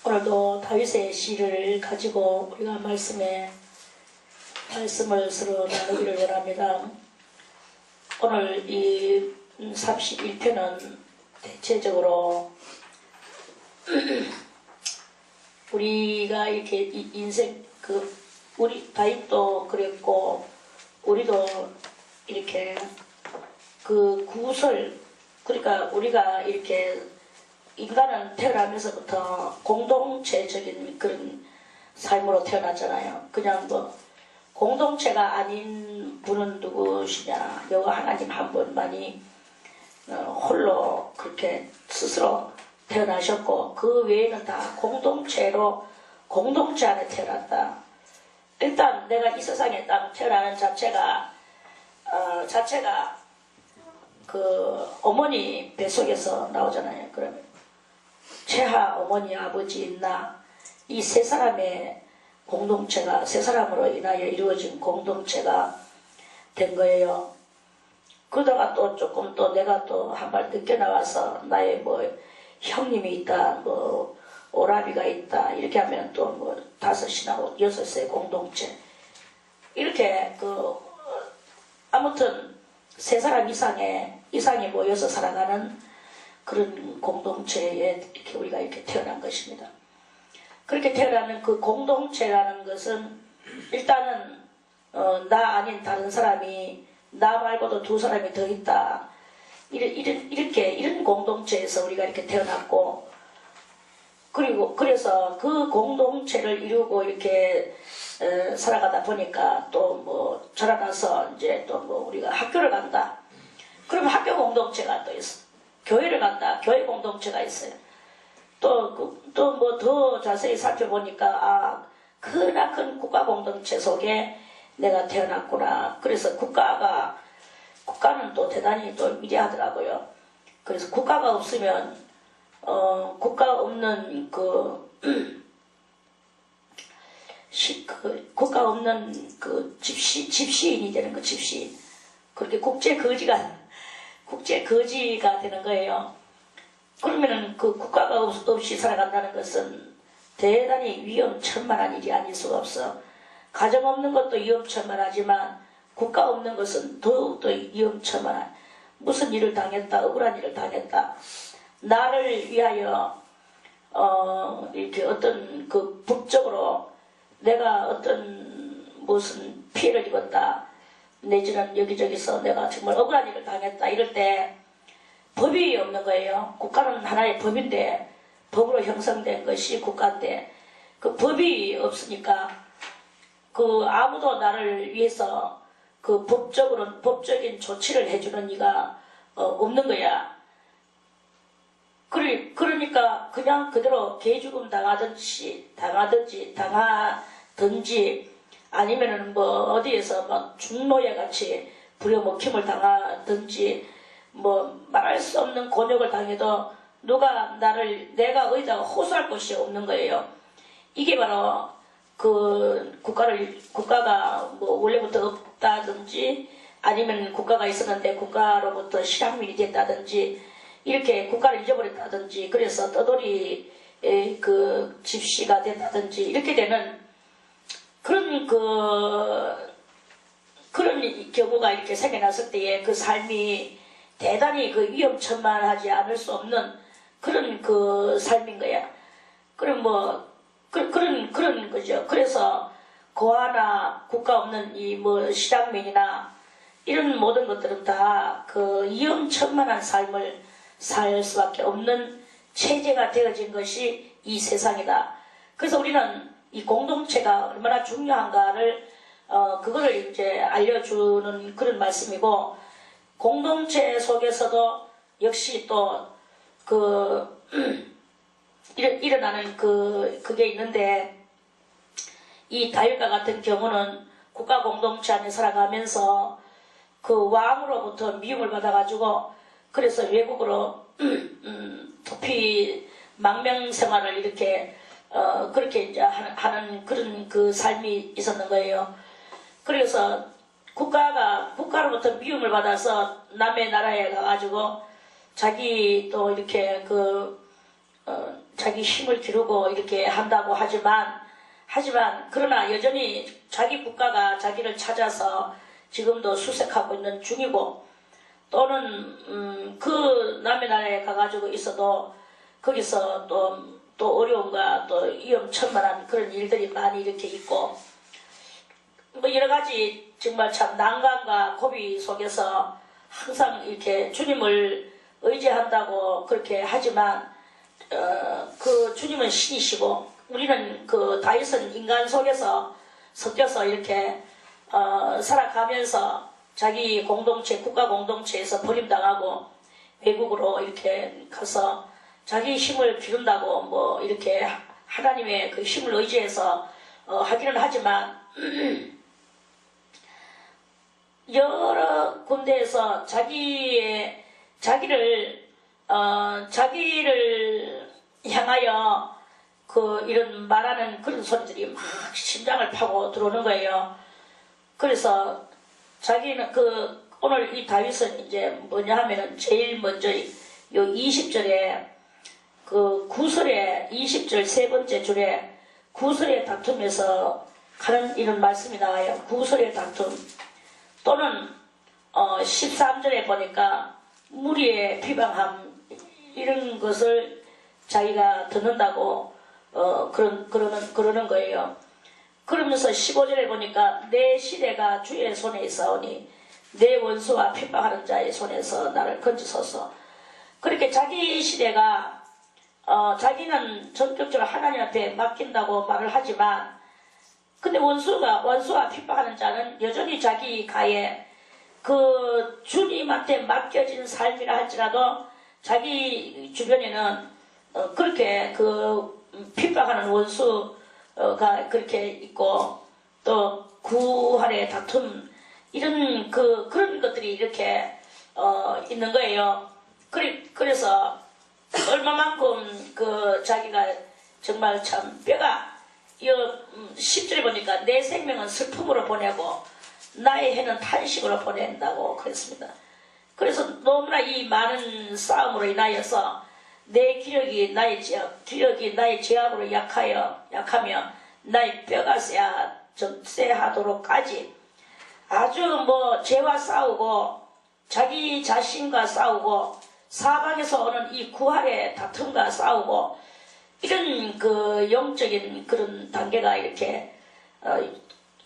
오늘도 다윗의 시를 가지고 우리가 말씀을 서로 나누기를 원합니다. 오늘 이 31편은 대체적으로 우리가 이렇게 인생 우리 다윗도 그랬고 우리도 이렇게 그 구설, 그러니까 우리가 이렇게 인간은 태어나면서부터 공동체적인 그런 삶으로 태어났잖아요. 그냥 뭐 공동체가 아닌 분은 누구시냐, 여호와 하나님 한 분만이 홀로 그렇게 스스로 태어나셨고 그 외에는 다 공동체 안에 태어났다. 일단 내가 이 세상에 딱 태어나는 자체가 그 어머니 뱃속에서 나오잖아요. 그러면 최하 어머니 아버지 있나, 이 세 사람의 공동체가, 세 사람으로 인하여 이루어진 공동체가 된 거예요. 그러다가 또 조금 또 내가 또 한 발 늦게 나와서 나의 뭐 형님이 있다, 뭐 오라비가 있다, 이렇게 하면 또 뭐 5이나 6의 공동체, 이렇게 아무튼 세 사람 이상이 모여서 살아가는 그런 공동체에 이렇게 우리가 이렇게 태어난 것입니다. 그렇게 태어나는 그 공동체라는 것은 일단은 나 아닌 다른 사람이, 나 말고도 두 사람이 더 있다, 이런 공동체에서 우리가 이렇게 태어났고, 그리고 그래서 그 공동체를 이루고 이렇게 살아가다 보니까 또 뭐 자라나서 이제 또 뭐 우리가 학교를 간다. 그러면 학교 공동체가 또 있어. 교회를 간다. 교회 공동체가 있어요. 또 뭐 더 자세히 살펴보니까 크나큰 국가 공동체 속에 내가 태어났구나. 그래서 국가는 또 대단히 또 위대하더라고요. 그래서 국가가 없으면 국가 없는 국가 없는 집시인이 되는 거, 집시인. 그렇게 국제거지가 되는 거예요. 그러면은 그 국가가 없이 살아간다는 것은 대단히 위험천만한 일이 아닐 수가 없어. 가정 없는 것도 위험천만하지만 국가 없는 것은 더욱더 위험천만한, 무슨 일을 당했다, 억울한 일을 당했다, 나를 위하여 이렇게 어떤 그 법적으로 내가 어떤 무슨 피해를 입었다, 내지는 여기저기서 내가 정말 억울한 일을 당했다, 이럴 때 법이 없는 거예요. 국가는 하나의 법인데, 법으로 형성된 것이 국가인데 그 법이 없으니까 아무도 나를 위해서 법적인 조치를 해주는 이가 없는 거야. 그러니까 그냥 그대로 개죽음 당하든지 아니면은 뭐 어디에서 막 중노예 같이 부려먹힘을 당하든지 뭐 말할 수 없는 곤욕을 당해도 누가 내가 어디다가 호소할 곳이 없는 거예요. 이게 바로 국가가 뭐 원래부터 없다든지 아니면 국가가 있었는데 국가로부터 실향민이 됐다든지 이렇게 국가를 잊어버렸다든지 그래서 떠돌이 집시가 됐다든지 이렇게 되는 그런 경우가 이렇게 생겨났을 때에 그 삶이 대단히 위험천만하지 않을 수 없는 그런 삶인 거야. 그럼 뭐 그런 거죠. 그래서 고아나 국가 없는 이 뭐 실향민이나 이런 모든 것들은 다 위험천만한 삶을 살 수밖에 없는 체제가 되어진 것이 이 세상이다. 그래서 우리는 이 공동체가 얼마나 중요한가를 그거를 이제 알려주는 그런 말씀이고, 공동체 속에서도 역시 또 일어나는 그게 있는데, 이 다윗과 같은 경우는 국가 공동체 안에 살아가면서 왕으로부터 미움을 받아가지고 그래서 외국으로 도피 망명 생활을 이렇게 그렇게 이제 하는 그런 삶이 있었는 거예요. 그래서 국가로부터 미움을 받아서 남의 나라에 가가지고 자기 또 이렇게 자기 힘을 기르고 이렇게 한다고 하지만 그러나 여전히 자기 국가가 자기를 찾아서 지금도 수색하고 있는 중이고, 또는 그 남의 나라에 가가지고 있어도 거기서 또 어려움과 또 위험천만한 그런 일들이 많이 이렇게 있고, 뭐 여러 가지 정말 참 난관과 고비 속에서 항상 이렇게 주님을 의지한다고 그렇게 하지만, 그 주님은 신이시고 우리는 그 다윗은 인간 속에서 섞여서 이렇게 살아가면서 자기 공동체, 국가 공동체에서 버림당하고 외국으로 이렇게 가서 자기 힘을 기른다고 뭐 이렇게 하나님의 그 힘을 의지해서 하기는 하지만 여러 군데에서 자기를 향하여 그 이런 말하는 그런 소리들이 막 심장을 파고 들어오는 거예요. 그래서 자기는 오늘 이 다윗은 이제 뭐냐 하면은 제일 먼저 요 20절에 그 구설의 20절 세 번째 줄에 구설의 다툼에서 하는 이런 말씀이 나와요. 구설의 다툼. 또는 13절에 보니까 무리의 비방함 이런 것을 자기가 듣는다고 그러는 거예요. 그러면서 15절에 보니까 내 시대가 주의 손에 있사오니 내 원수와 핍박하는 자의 손에서 나를 건지소서. 그렇게 자기 시대가 자기는 전격적으로 하나님 앞에 맡긴다고 말을 하지만, 근데 원수와 핍박하는 자는 여전히 자기 가에 그 주님한테 맡겨진 삶이라 할지라도 자기 주변에는 그렇게 그 핍박하는 원수가 그렇게 있고, 또 구할의 다툼 이런 그런 것들이 이렇게 있는 거예요. 그래서 얼마만큼 그 자기가 정말 참 뼈가 10절에 보니까 내 생명은 슬픔으로 보내고 나의 해는 탄식으로 보낸다고 그랬습니다. 그래서 너무나 이 많은 싸움으로 인하여서 내 기력이 나의 제약으로 약하며 나의 뼈가 쎄하도록까지 아주 뭐 죄와 싸우고 자기 자신과 싸우고 사방에서 오는 이 구할의 다툼과 싸우고 이런 그 영적인 그런 단계가 이렇게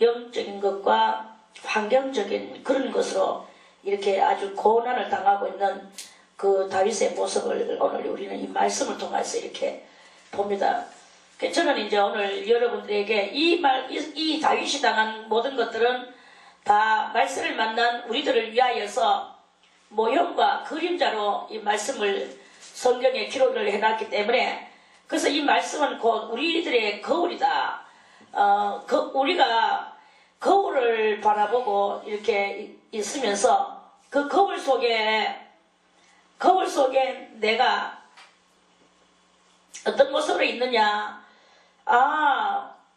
영적인 것과 환경적인 그런 것으로 이렇게 아주 고난을 당하고 있는 그 다윗의 모습을 오늘 우리는 이 말씀을 통해서 이렇게 봅니다. 저는 이제 오늘 여러분들에게 이 다윗이 당한 모든 것들은 다 말씀을 만난 우리들을 위하여서 모형과 그림자로 이 말씀을 성경에 기록을 해놨기 때문에, 그래서 이 말씀은 곧 우리들의 거울이다. 우리가 거울을 바라보고 이렇게 있으면서 그 거울 속에 내가 어떤 모습으로 있느냐.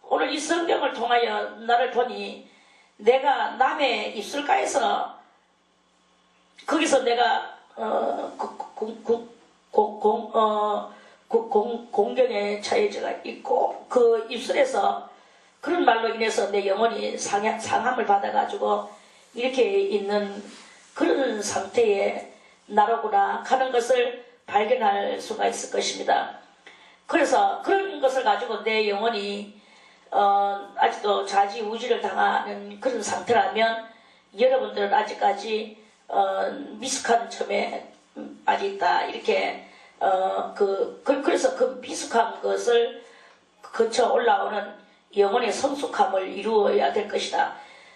오늘 이 성경을 통하여 나를 보니 내가 남의 입술가에서 거기서 내가 공경에 처해져 있고 그 입술에서 그런 말로 인해서 내 영혼이 상함을 받아가지고 이렇게 있는 그런 상태에 나로구나 하는 것을 발견할 수가 있을 것입니다. 그래서 그런 것을 가지고 내 영혼이 아직도 좌지우지를 당하는 그런 상태라면 여러분들은 아직까지 미숙한 점에 아직 있다. 이렇게 그래서 그 미숙한 것을 거쳐 올라오는 영혼의 성숙함을 이루어야 될 것이다.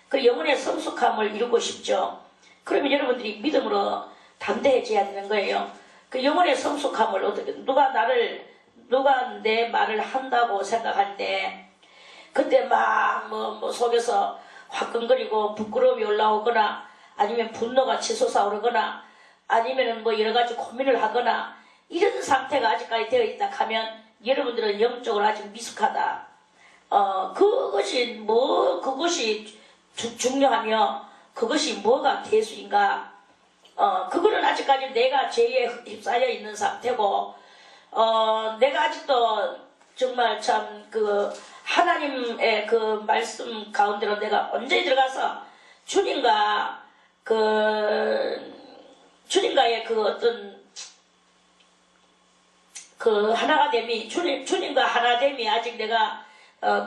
그 영혼의 성숙함을 이루고 싶죠. 그러면 여러분들이 믿음으로 담대해져야 되는 거예요. 그 영혼의 성숙함을 어떻게 누가 내 말을 한다고 생각할 때 그때 막 뭐 속에서 화끈거리고 부끄러움이 올라오거나 아니면 분노가 치솟아오르거나 아니면은 뭐 여러 가지 고민을 하거나 이런 상태가 아직까지 되어 있다 하면 여러분들은 영적으로 아직 미숙하다. 그것이 중요하며 그것이 뭐가 대수인가. 그거는 아직까지 내가 죄에 휩싸여 있는 상태고 내가 아직도 정말 참 그 하나님의 그 말씀 가운데로 내가 언제 들어가서 주님과의 그 어떤 그 하나가 됨이 주님과 하나됨이 아직 내가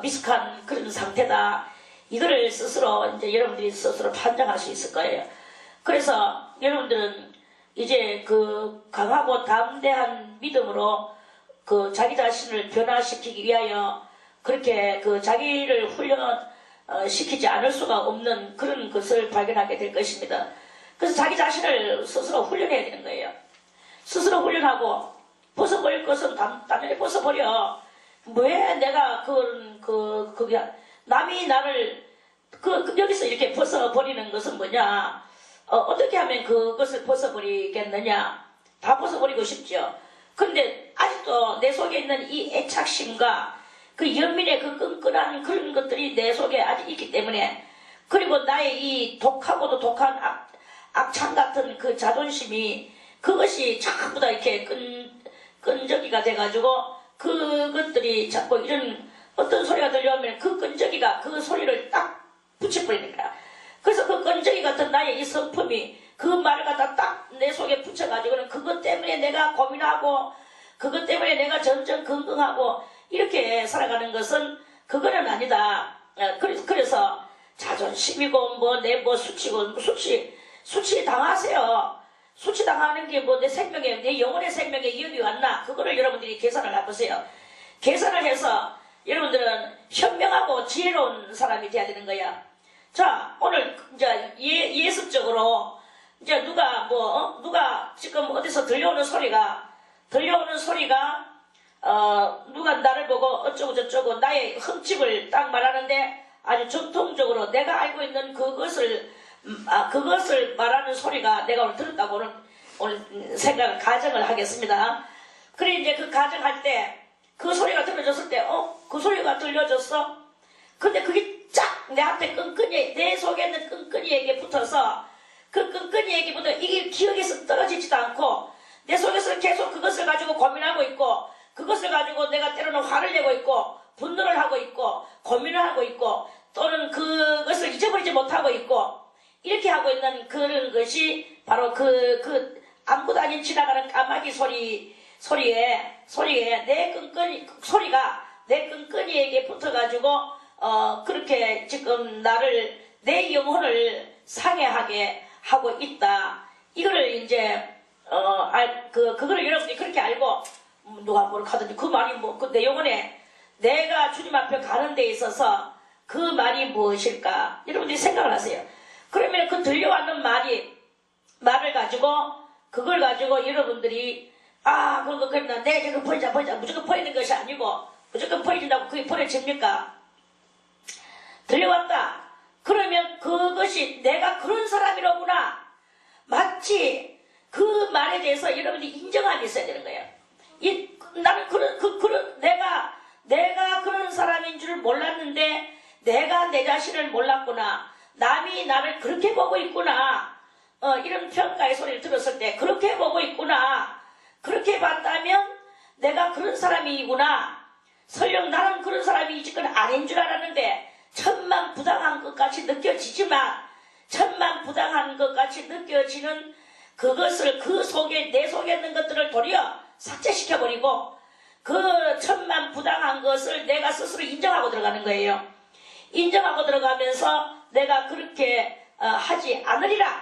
미숙한 그런 상태다. 이거를 스스로 이제 여러분들이 스스로 판단할 수 있을 거예요. 그래서 여러분들은 이제 그 강하고 담대한 믿음으로 그 자기 자신을 변화시키기 위하여 그렇게 그 자기를 훈련시키지 않을 수가 없는 그런 것을 발견하게 될 것입니다. 그래서 자기 자신을 스스로 훈련해야 되는 거예요. 스스로 훈련하고 벗어버릴 것은 당연히 벗어버려. 왜 내가 그게 남이 나를 여기서 이렇게 벗어버리는 것은 뭐냐? 어떻게 하면 그것을 벗어버리겠느냐? 다 벗어버리고 싶죠. 그런데 아직도 내 속에 있는 이 애착심과 그 연민의 그 끈끈한 그런 것들이 내 속에 아직 있기 때문에, 그리고 나의 이 독하고도 독한 악창 같은 그 자존심이 그것이 전부 다 이렇게 끈적이가 돼가지고 그것들이 자꾸 이런 어떤 소리가 들려오면 그 끈적이가 그 소리를 딱 붙여버리는 거야. 그래서 그 끈적이 같은 나의 이 성품이 그 말을 갖다 딱 내 속에 붙여가지고는 그것 때문에 내가 고민하고 그것 때문에 내가 전전긍긍하고 이렇게 살아가는 것은 그거는 아니다. 그래서 자존심이고 수치고 수치 당하세요. 수치 당하는 게 뭐 내 영혼의 생명에 위협이 왔나? 그거를 여러분들이 계산을 해보세요. 계산을 해서 여러분들은 현명하고 지혜로운 사람이 돼야 되는 거야. 자, 오늘 이제 예습적으로 이제 누가 지금 어디서 들려오는 소리가 누가 나를 보고 어쩌고 저쩌고 나의 흠집을 딱 말하는데 아주 전통적으로 내가 알고 있는 그것을 말하는 소리가 내가 오늘 들었다고 오늘 가정을 하겠습니다. 그래 이제 그 가정할 때 그 소리가 들려졌을 때 그 소리가 들려졌어. 근데 그게 쫙 내한테 끈끈이 내 속에 있는 끈끈이에게 붙어서 그 끈끈이에게 이게 기억에서 떨어지지도 않고 내 속에서 계속 그것을 가지고 고민하고 있고 그것을 가지고 내가 때로는 화를 내고 있고 분노를 하고 있고 고민을 하고 있고 또는 그것을 잊어버리지 못하고 있고 이렇게 하고 있는 그런 것이 바로 아무것도 아닌 지나가는 까마귀 소리에 소리가 내 끈끈이에게 붙어가지고 그렇게 지금 내 영혼을 상해하게 하고 있다. 이거를 이제 그거를 여러분들이 그렇게 알고 누가 뭐를 하든지 그 말이 내 영혼에 내가 주님 앞에 가는 데 있어서 그 말이 무엇일까? 여러분들이 생각을 하세요. 그러면 그 들려왔는 말을 가지고 그걸 가지고 여러분들이 그랬나 내가 버리자 무조건 버리는 것이 아니고 무조건 버린다고 그게 버려집니까? 들려왔다. 그러면 그것이 내가 그런 사람이로구나. 마치 그 말에 대해서 여러분이 인정함이 있어야 되는 거예요. 나는 내가 그런 사람인 줄 몰랐는데 내가 내 자신을 몰랐구나. 남이 나를 그렇게 보고 있구나. 이런 평가의 소리를 들었을 때 그렇게 보고 있구나. 그렇게 봤다면 내가 그런 사람이구나. 설령 나는 그런 사람이지 그건 아닌 줄 알았는데 천만부당한 것 같이 느껴지지만 천만부당한 것 같이 느껴지는 그것을 내 속에 있는 것들을 도리어 삭제시켜버리고 그 천만부당한 것을 내가 스스로 인정하고 들어가는 거예요. 인정하고 들어가면서 내가 그렇게 하지 않으리라.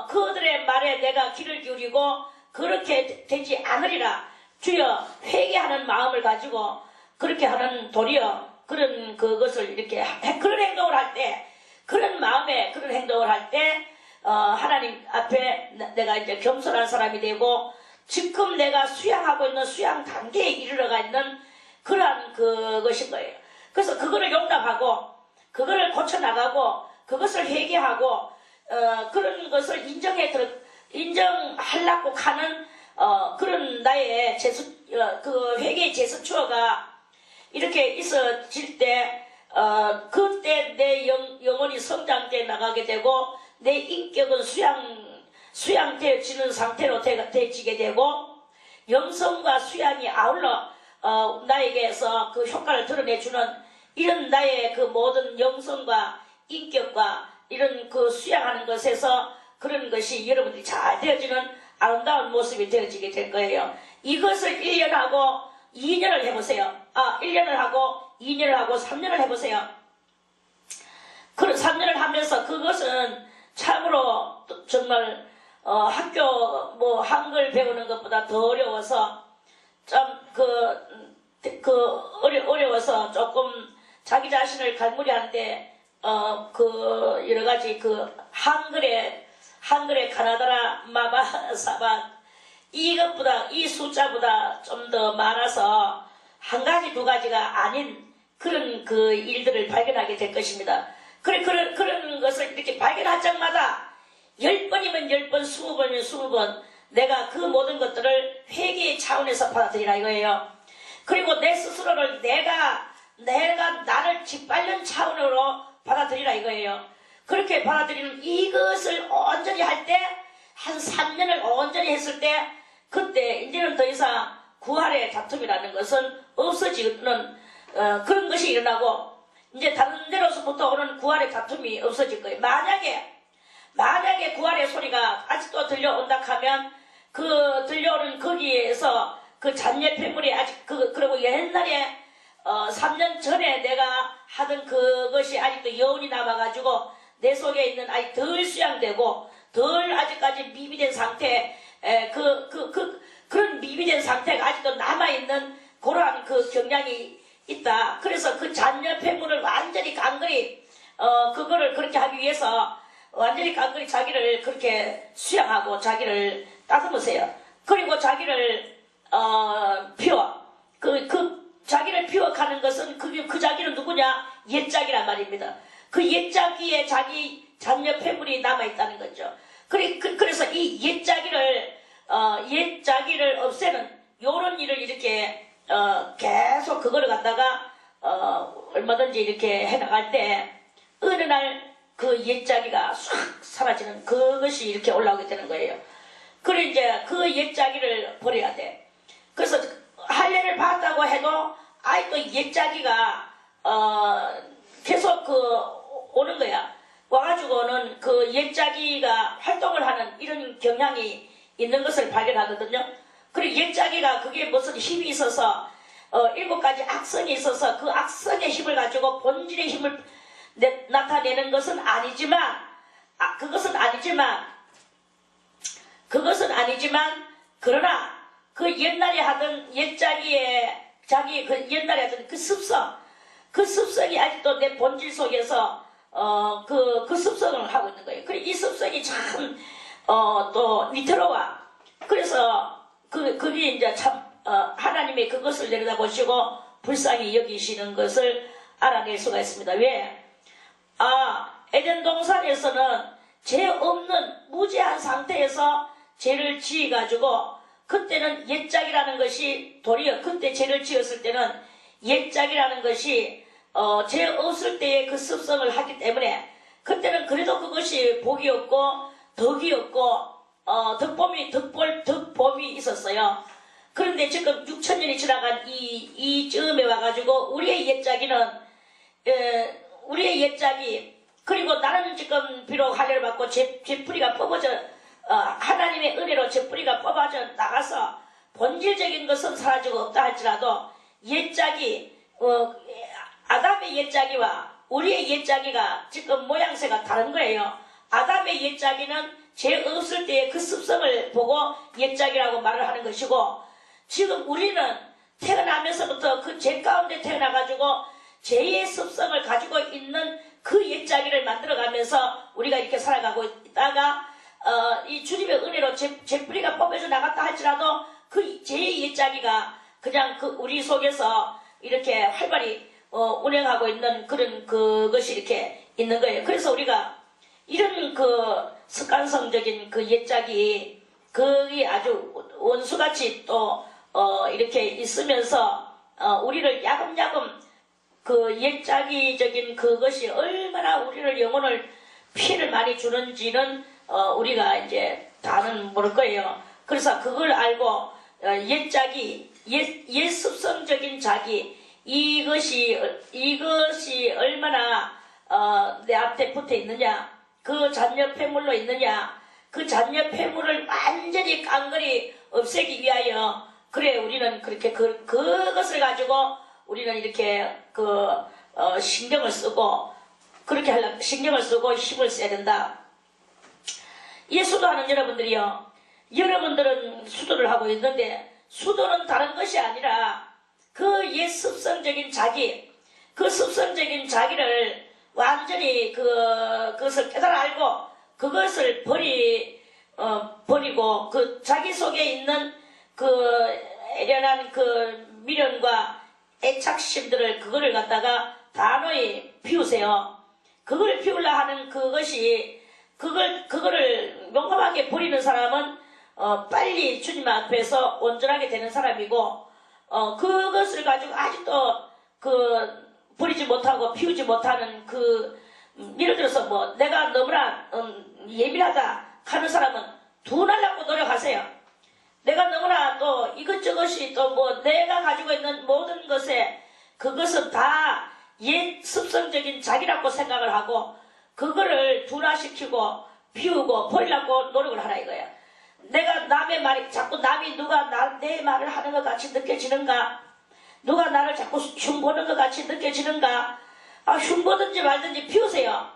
그들의 말에 내가 귀를 기울이고 그렇게 되지 않으리라. 주여 회개하는 마음을 가지고 그렇게 하는 도리어 그런 그것을 이렇게 그런 행동을 할 때 그런 마음에 그런 행동을 할 때 하나님 앞에 내가 이제 겸손한 사람이 되고 지금 내가 수양하고 있는 수양 단계에 이르러가 있는 그러한 그것인 거예요. 그래서 그거를 용납하고 그거를 고쳐나가고 그것을 회개하고 그런 것을 인정하려고 하는 그런 나의 그 회개의 제스처가 이렇게 있어질 때 그때 내 영혼이 성장돼 나가게 되고 내 인격은 수양되어지는 상태로 되지게 되고 영성과 수양이 아울러 나에게서 그 효과를 드러내주는 이런 나의 그 모든 영성과 인격과 이런 그 수양하는 것에서 그런 것이 여러분들이 잘 되어지는 아름다운 모습이 되어지게 될 거예요. 이것을 1년 하고 2년을 해보세요. 1년을 하고 2년을 하고 3년을 해보세요. 그 3년을 하면서 그것은 참으로 정말 학교 뭐 한글 배우는 것보다 더 어려워서 좀 어려워서 조금 자기 자신을 갈무리하는데 그 여러 가지 그 한글의 가나다라 마바사바 이것보다 이 숫자보다 좀 더 많아서 한 가지 두 가지가 아닌 그런 그 일들을 발견하게 될 것입니다. 그런 것을 이렇게 발견할 적마다 10번이면 10번, 20번이면 20번 내가 그 모든 것들을 회개의 차원에서 받아들이라 이거예요. 그리고 내 스스로를 내가 나를 짓밟는 차원으로 받아들이라 이거예요. 그렇게 받아들이는 이것을 온전히 할 때, 한 3년을 온전히 했을 때, 그때 이제는 더 이상 구할의 다툼이라는 것은 없어지는 그런 것이 일어나고, 이제 다른 데로서부터 오는 구할의 다툼이 없어질 거예요. 만약에 구할의 소리가 아직도 들려온다 하면 그 들려오는 거기에서 그 잔여 폐물이 아직 그리고 옛날에 3년 전에 내가 하던 그것이 아직도 여운이 남아가지고 내 속에 있는 아직 덜 수양되고 덜 아직까지 미비된 상태 그런 미비된 상태가 아직도 남아있는 그러한 그 경향이 있다. 그래서 그 잔여 폐물을 완전히 강건히 그거를 그렇게 하기 위해서 완전히 강건히 자기를 그렇게 수양하고 자기를 따듬으세요. 그리고 자기를 피워 자기를 피워가는 것은 그 자기는 누구냐? 옛자기란 말입니다. 그 옛자기에 자기 잔여 폐물이 남아있다는 거죠. 그래서 이 옛자기를 없애는 요런 일을 이렇게 계속 그거를 갖다가 얼마든지 이렇게 해나갈 때 어느 날 그 옛자기가 싹 사라지는 그것이 이렇게 올라오게 되는 거예요. 그래 이제 그 옛자기를 버려야 돼. 그래서 할례를 받았다고 해도 아직도 옛자기가 계속 오는 거야. 와가지고는 그 옛자기가 활동을 하는 이런 경향이 있는 것을 발견하거든요. 그리고 옛자기가 그게 무슨 힘이 있어서 7가지 악성이 있어서 그 악성의 힘을 가지고 본질의 힘을 나타내는 것은 아니지만 그러나 그 옛날에 하던 옛자기에 옛날에 하던 그 습성이 아직도 내 본질 속에서 그 습성을 하고 있는 거예요. 그리고 이 습성이 참 또 위태로워. 그래서 그게 이제 참 하나님의 그것을 내려다보시고 불쌍히 여기시는 것을 알아낼 수가 있습니다. 왜? 에덴 동산에서는 죄 없는 무죄한 상태에서 죄를 지어가지고 그때는 옛짝이라는 것이 도리어 그때 죄를 지었을 때는 옛짝이라는 것이 죄 없을 때의 그 습성을 하기 때문에 그때는 그래도 그것이 복이 없고 덕이 없고 덕봄이 있었어요. 그런데 지금 6천년이 지나간 이 즈음에 와가지고 우리의 옛짝이 그리고 나는 지금 비록 할례를 받고 제뿌리가 뽑아져 하나님의 은혜로 제뿌리가 뽑아져 나가서 본질적인 것은 사라지고 없다 할지라도 옛짝이 아담의 옛짝이와 우리의 옛짝이가 지금 모양새가 다른 거예요. 아담의 옛짝이는 죄 없을 때의 그 습성을 보고 옛짝이라고 말을 하는 것이고 지금 우리는 태어나면서부터 그 죄 가운데 태어나가지고 죄의 습성을 가지고 있는 그 옛자기를 만들어가면서 우리가 이렇게 살아가고 있다가 이 주님의 은혜로 제뿌리가 뽑혀져 나갔다 할지라도 그 죄의 옛자기가 그냥 그 우리 속에서 이렇게 활발히 운행하고 있는 그런 그것이 이렇게 있는 거예요. 그래서 우리가 이런 그 습관성적인 그 옛자기 그게 아주 원수같이 또 이렇게 있으면서 우리를 야금야금 그 옛자기적인 그것이 얼마나 우리를 영혼을 피해를 많이 주는지는 우리가 이제 다는 모를 거예요. 그래서 그걸 알고 옛자기, 옛 습성적인 자기, 이것이 얼마나 내 앞에 붙어 있느냐, 그 잔여 폐물로 있느냐, 그 잔여 폐물을 완전히 깡그리 없애기 위하여, 그래 우리는 그렇게 그것을 가지고 우리는 이렇게 신경을 쓰고, 그렇게 하려면 신경을 쓰고 힘을 써야 된다. 이 수도하는 여러분들이요, 여러분들은 수도를 하고 있는데, 수도는 다른 것이 아니라 그 옛 습성적인 자기, 그 습성적인 자기를 완전히 그것을 깨달아 알고 그것을 버리고 그 자기 속에 있는 그 애련한 그 미련과 애착심들을 그거를 갖다가 단호히 피우세요. 그걸 피우려 하는 그것이 그거를 용감하게 버리는 사람은 빨리 주님 앞에서 온전하게 되는 사람이고, 그것을 가지고 아직도 버리지 못하고 피우지 못하는 예를 들어서 내가 너무나 예민하다 하는 사람은 둔하려고 노력하세요. 내가 너무나 또 이것저것이 또 내가 가지고 있는 모든 것에 그것은 다 옛 습성적인 자기라고 생각을 하고 그거를 둔화시키고 피우고 버리려고 노력을 하라 이거야. 내가 남의 말이 자꾸 남이 누가 내 말을 하는 것 같이 느껴지는가, 누가 나를 자꾸 흉보는 것 같이 느껴지는가, 흉보든지 말든지 피우세요.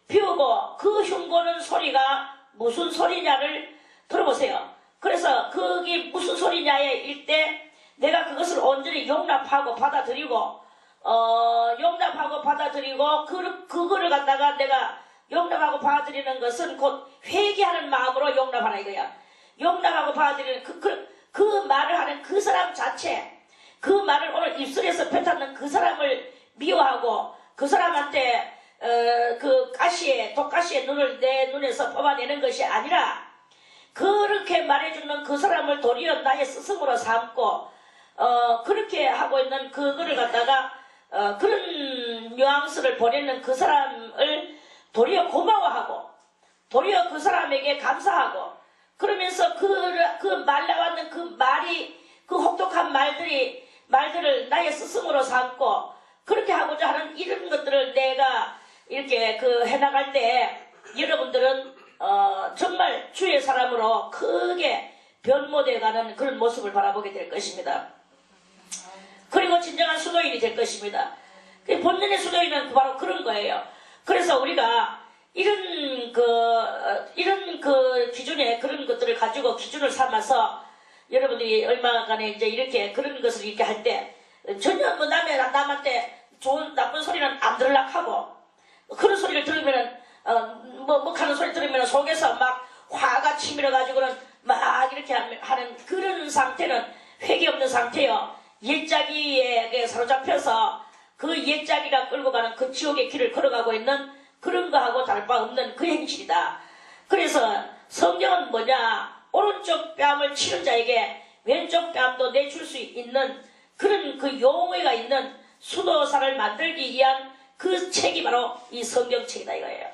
피우고 그 흉보는 소리가 무슨 소리냐를 들어보세요. 그래서 그게 무슨 소리냐에 일때 내가 그것을 온전히 용납하고 받아들이고 그거를 갖다가 내가 용납하고 받아들이는 것은 곧 회개하는 마음으로 용납하라 이거야. 용납하고 받아들이는 그 말을 하는 그 사람 자체, 그 말을 오늘 입술에서 뱉었는 그 사람을 미워하고 그 사람한테 독가시의 눈을 내 눈에서 뽑아내는 것이 아니라 그렇게 말해주는 그 사람을 도리어 나의 스승으로 삼고 그렇게 하고 있는 그거를 갖다가 그런 뉘앙스를 보내는 그 사람을 도리어 고마워하고 도리어 그 사람에게 감사하고 그러면서 그 말 나왔는 그 혹독한 말들을 나의 스승으로 삼고 그렇게 하고자 하는 이런 것들을 내가 이렇게 해나갈 때 여러분들은 정말 주의 사람으로 크게 변모되어가는 그런 모습을 바라보게 될 것입니다. 그리고 진정한 수도인이 될 것입니다. 본연의 수도인은 바로 그런 거예요. 그래서 우리가 이런 기준에 그런 것들을 가지고 기준을 삼아서 여러분들이 얼마간에 이제 이렇게 그런 것을 이렇게 할 때 전혀 남한테 나쁜 소리는 안 들으려고 하고 그런 소리를 들으면은 하는 소리 들으면 속에서 막 화가 치밀어가지고는 막 이렇게 하는 그런 상태는 회개 없는 상태요. 옛자기에 사로잡혀서 그 옛자기가 끌고 가는 그 지옥의 길을 걸어가고 있는 그런 거하고 다를 바 없는 그 행실이다. 그래서 성경은 뭐냐? 오른쪽 뺨을 치는 자에게 왼쪽 뺨도 내줄 수 있는 그런 그 용의가 있는 수도사를 만들기 위한 그 책이 바로 이 성경책이다 이거예요.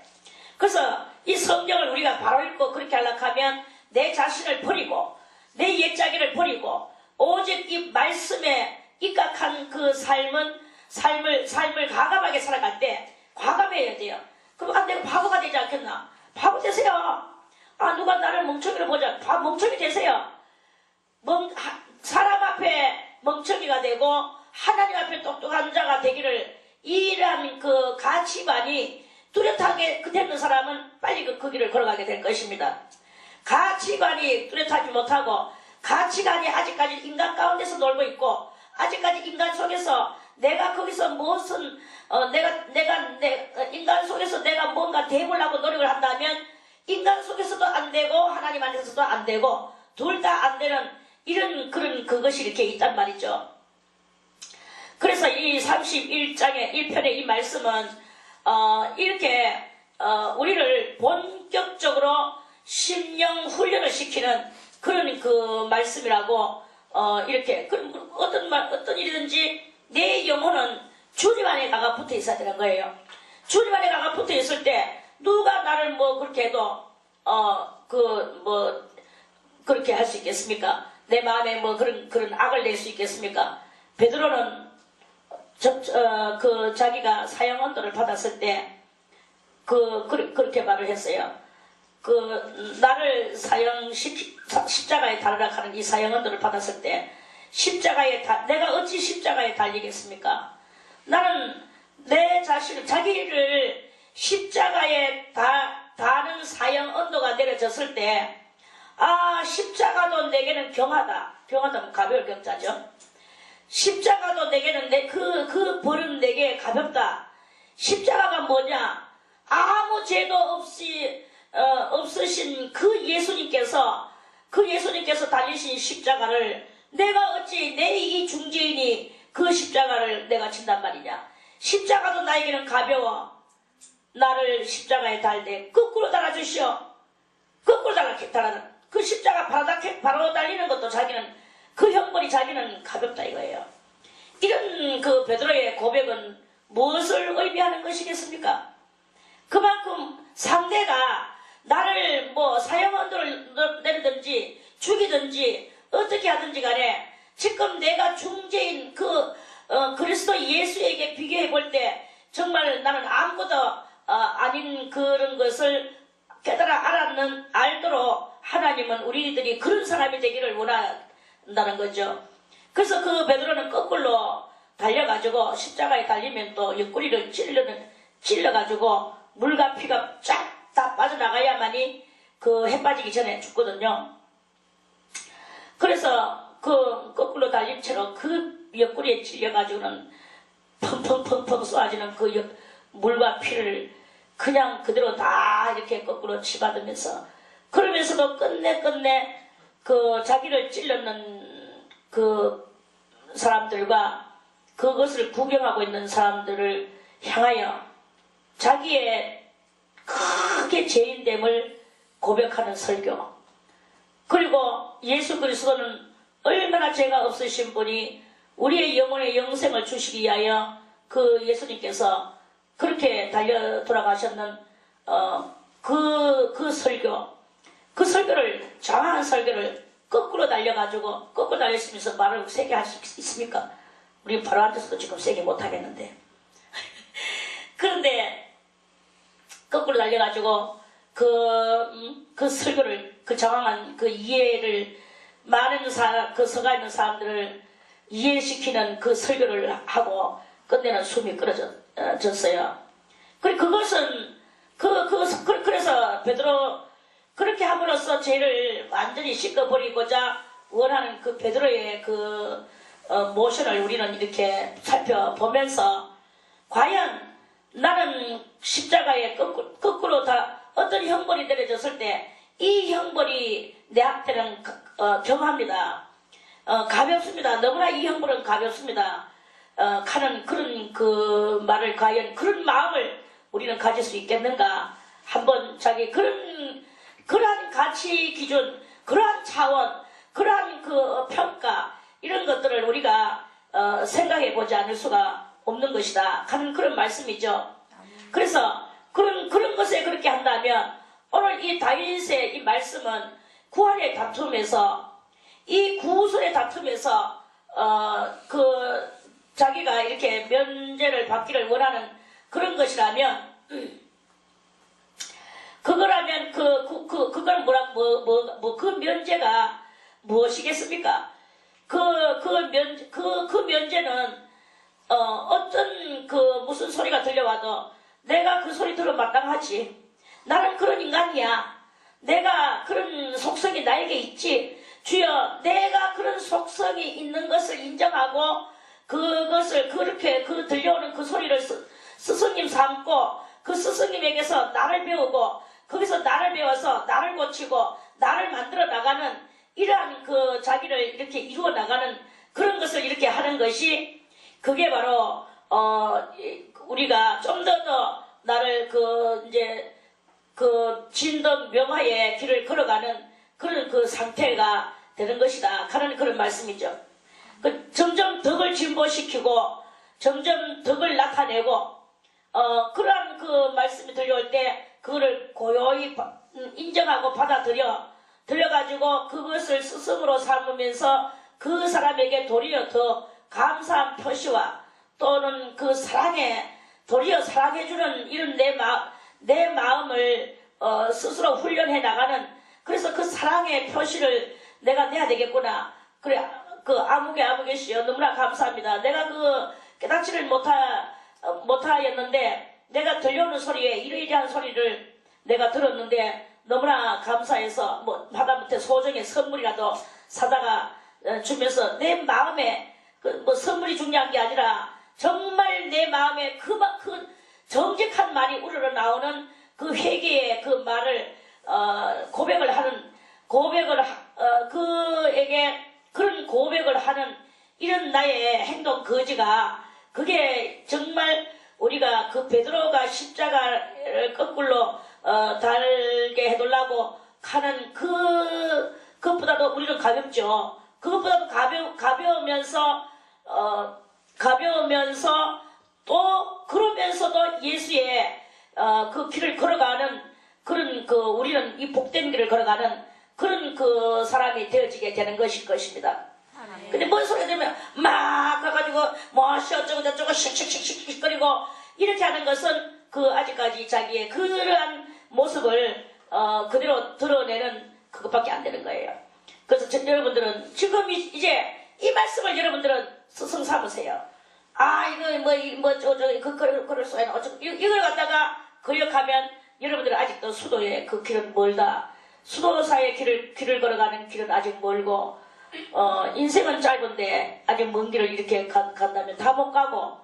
그래서 이 성경을 우리가 바로 읽고 그렇게 하려고 하면 내 자신을 버리고 내 옛자기를 버리고 오직 이 말씀에 입각한 그 삶을 과감하게 살아갈 때 과감해야 돼요. 그럼 내가 바보가 되지 않겠나? 바보 되세요. 누가 나를 멍청이로 보자. 멍청이 되세요. 사람 앞에 멍청이가 되고 하나님 앞에 똑똑한 자가 되기를 이러한 그 가치관이 뚜렷하게 되는 사람은 빨리 그 길을 걸어가게 될 것입니다. 가치관이 뚜렷하지 못하고 가치관이 아직까지 인간 가운데서 놀고 있고 아직까지 인간 속에서 내가 거기서 무슨 인간 속에서 내가 뭔가 되보려고 노력을 한다면 인간 속에서도 안 되고 하나님 안에서도 안 되고 둘 다 안 되는 이런 그것이 이렇게 있단 말이죠. 그래서 이 31장의 1편의 이 말씀은 이렇게 우리를 본격적으로 심령 훈련을 시키는 그런 그 말씀이라고 이렇게 어떤 일이든지 내 영혼은 주님 안에 가가 붙어 있어야 되는 거예요. 주님 안에 가가 붙어 있을 때 누가 나를 그렇게 해도 그렇게 할 수 있겠습니까? 내 마음에 뭐 그런 악을 낼 수 있겠습니까? 베드로는 자기가 사형 언도를 받았을 때 그렇게 말을 했어요. 나를 십자가에 달으라 하는 이 사형 언도를 받았을 때 내가 어찌 십자가에 달리겠습니까? 나는 내 자신을 자기를 십자가에 다는 사형 언도가 내려졌을 때 십자가도 내게는 경하다면 가벼울 경자죠. 십자가도 내게는 그 벌은 내게 가볍다. 십자가가 뭐냐? 아무 죄도 없으신 그 예수님께서 달리신 십자가를 내가 어찌 내 이 중죄인이 그 십자가를 내가 친단 말이냐? 십자가도 나에게는 가벼워. 나를 십자가에 달되 거꾸로 달아주시오. 거꾸로 달아. 그 십자가 바로 달리는 것도 그 형벌이 자기는 가볍다 이거예요. 이런 그 베드로의 고백은 무엇을 의미하는 것이겠습니까? 그만큼 상대가 나를 뭐 사형 언도를 내리든지 죽이든지 어떻게 하든지 간에 지금 내가 중죄인 그리스도 예수에게 비교해 볼 때 정말 나는 아무것도 아닌 그런 것을 깨달아 알도록 하나님은 우리들이 그런 사람이 되기를 원한다는 거죠. 그래서 그 베드로는 거꾸로 달려가지고 십자가에 달리면 또 옆구리를 찔러가지고 물과 피가 쫙 다 빠져나가야만이 해 빠지기 전에 죽거든요. 그래서 거꾸로 달린 채로 그 옆구리에 찔려가지고는 펑펑펑펑 쏘아지는 물과 피를 그냥 그대로 다 이렇게 거꾸로 치받으면서 그러면서도 끝내 자기를 찔렀는 그 사람들과 그것을 구경하고 있는 사람들을 향하여 자기의 크게 죄인됨을 고백하는 설교. 그리고 예수 그리스도는 얼마나 죄가 없으신 분이 우리의 영혼의 영생을 주시기 위하여 그 예수님께서 그렇게 달려 돌아가셨는 그 설교를 장황한 설교를 거꾸로 달렸으면서 말을 세게 할 수 있습니까? 우리 바로 앉아서도 지금 세게 못하겠는데 그런데 거꾸로 달려가지고 그 설교를 장황한 이해를 많은 서가 있는 사람들을 이해시키는 그 설교를 하고 끝내는 숨이 끊어졌어요. 그것은 그래서 베드로 그렇게 함으로써 죄를 완전히 씻어버리고자 원하는 그 베드로의 모션을 우리는 이렇게 살펴보면서 과연 나는 십자가에 거꾸로 어떤 형벌이 내려졌을 때 이 형벌이 내한테는 경합니다. 가볍습니다. 너무나 이 형벌은 가볍습니다. 하는 그런 말을 과연 그런 마음을 우리는 가질 수 있겠는가? 한번 그러한 가치 기준, 그러한 차원, 그러한 평가 이런 것들을 우리가 생각해 보지 않을 수가 없는 것이다 하는 그런 말씀이죠. 그래서 그런 것에 그렇게 한다면 오늘 이 다윗의 이 말씀은 구원의 다툼에서 이 구술의 다툼에서 자기가 이렇게 면제를 받기를 원하는 그런 것이라면 그거라면 그걸 그 면제가 무엇이겠습니까? 그 면제는 어떤 무슨 소리가 들려와도 내가 그 소리 들어 마땅하지. 나는 그런 인간이야. 내가 그런 속성이 나에게 있지. 주여, 내가 그런 속성이 있는 것을 인정하고 그것을 그렇게 들려오는 그 소리를 스승님 삼고 그 스승님에게서 나를 배우고 거기서 나를 배워서 나를 고치고 나를 만들어 나가는 이러한 자기를 이렇게 이루어 나가는 그런 것을 이렇게 하는 것이 그게 바로 우리가 좀 더 나를 진덕 명화의 길을 걸어가는 그런 상태가 되는 것이다 하는 그런 말씀이죠. 점점 덕을 진보시키고 점점 덕을 나타내고 그러한 말씀이 들려올 때 그거를 고요히 인정하고 받아들여 들려가지고 그것을 스승으로 삼으면서 그 사람에게 도리어 더 감사한 표시와 또는 그 사랑에 도리어 사랑해주는 이런 내 마음을 스스로 훈련해 나가는, 그래서 그 사랑의 표시를 내가 내야 되겠구나. 그래, 그 아무개씨여 너무나 감사합니다. 내가 그 깨닫지를 못하였는데 내가 들려오는 소리에 이러이러한 소리를 내가 들었는데 너무나 감사해서 뭐 하다못해 소정의 선물이라도 사다가 주면서 내 마음에 뭐 선물이 중요한 게 아니라 정말 내 마음에 그 정직한 말이 우러러 나오는 그 회개의 그 말을 그에게 그런 고백을 하는 이런 나의 행동 거지가, 그게 정말 우리가 그 베드로가 십자가를 거꾸로 달게 해달라고 하는 그것보다도 우리는 가볍죠. 그것보다도 가벼우면서 또 그러면서도 예수의 그 길을 걸어가는 그런 우리는 이 복된 길을 걸어가는 그런 그 사람이 되어지게 되는 것입니다. 근데 뭔 소리 들으면 막 가가지고 뭐시 어쩌고 저쩌고 씩씩씩씩거리고 이렇게 하는 것은 아직까지 자기의 그러한 모습을 그대로 드러내는 그것밖에 안 되는 거예요. 그래서 여러분들은 지금 이제 이 말씀을 여러분들은 스승 삼으세요. 그럴 수가 있나 어쩌고 이걸 갖다가 걸력하면 여러분들은 아직도 수도의 그 길은 멀다. 수도사의 길을 걸어가는 길은 아직 멀고 인생은 짧은데 아직 먼 길을 이렇게 간다면 다 못 가고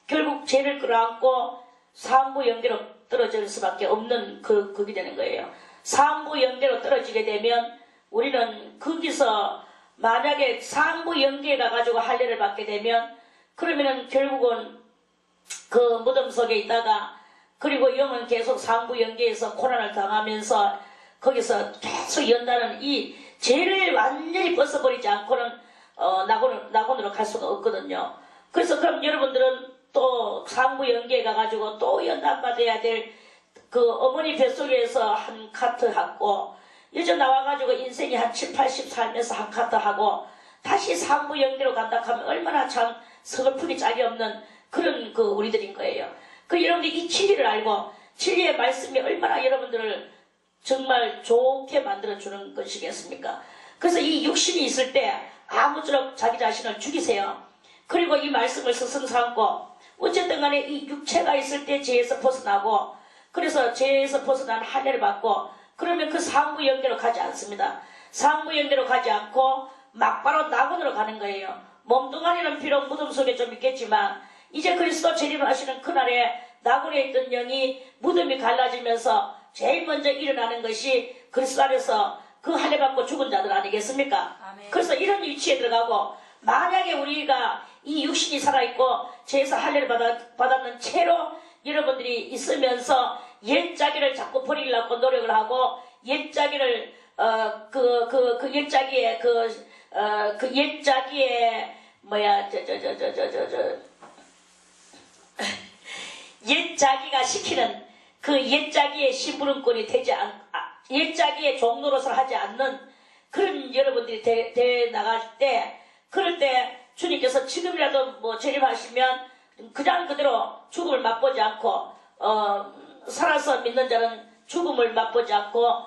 결국 죄를 끌어안고 사무연계로 떨어질 수밖에 없는 그게 되는 거예요. 사무연계로 떨어지게 되면 우리는 거기서 만약에 사무연계에 가가지고 할례를 받게 되면 그러면은 결국은 그 무덤 속에 있다가 그리고 영은 계속 상부연계에서 고난을 당하면서 거기서 계속 연다는 이 죄를 완전히 벗어버리지 않고는 낙원으로 갈 수가 없거든요. 그래서 그럼 여러분들은 또 상부연계에 가가지고 또 연단받아야 될 그 어머니 뱃속에서 한 카트 하고 요즘 나와가지고 인생이 한 7, 80 살면서 한 카트 하고 다시 상부연계로 간다 하면 얼마나 참 서글프기 짝이 없는 그런 우리들인 거예요. 여러분들이 이 진리를 알고 진리의 말씀이 얼마나 여러분들을 정말 좋게 만들어주는 것이겠습니까? 그래서 이 육신이 있을 때 아무쪼록 자기 자신을 죽이세요. 그리고 이 말씀을 스승 삼고 어쨌든 간에 이 육체가 있을 때 죄에서 벗어나고 그래서 죄에서 벗어난 할례를 받고 그러면 그 상부연계로 가지 않습니다. 상부연계로 가지 않고 막바로 낙원으로 가는 거예요. 몸뚱아리는 비록 무덤 속에 좀 있겠지만 이제 그리스도 재림을 하시는 그날에 낙원에 있던 영이 무덤이 갈라지면서 제일 먼저 일어나는 것이 그리스도 안에서 그 할례 받고 죽은 자들 아니겠습니까? 아멘. 그래서 이런 위치에 들어가고 만약에 우리가 이 육신이 살아있고 죄에서 할례를 받았는 채로 여러분들이 있으면서 옛자기를 자꾸 버리려고 노력을 하고 옛자기를 옛자기의 옛자기가 시키는 그 옛자기의 심부름꾼이 되지 옛자기의 종노릇을 하지 않는 그런 여러분들이 돼 나갈 때 그럴 때 주님께서 지금이라도 뭐 재림하시면 그냥 그대로 죽음을 맛보지 않고 살아서 믿는 자는 죽음을 맛보지 않고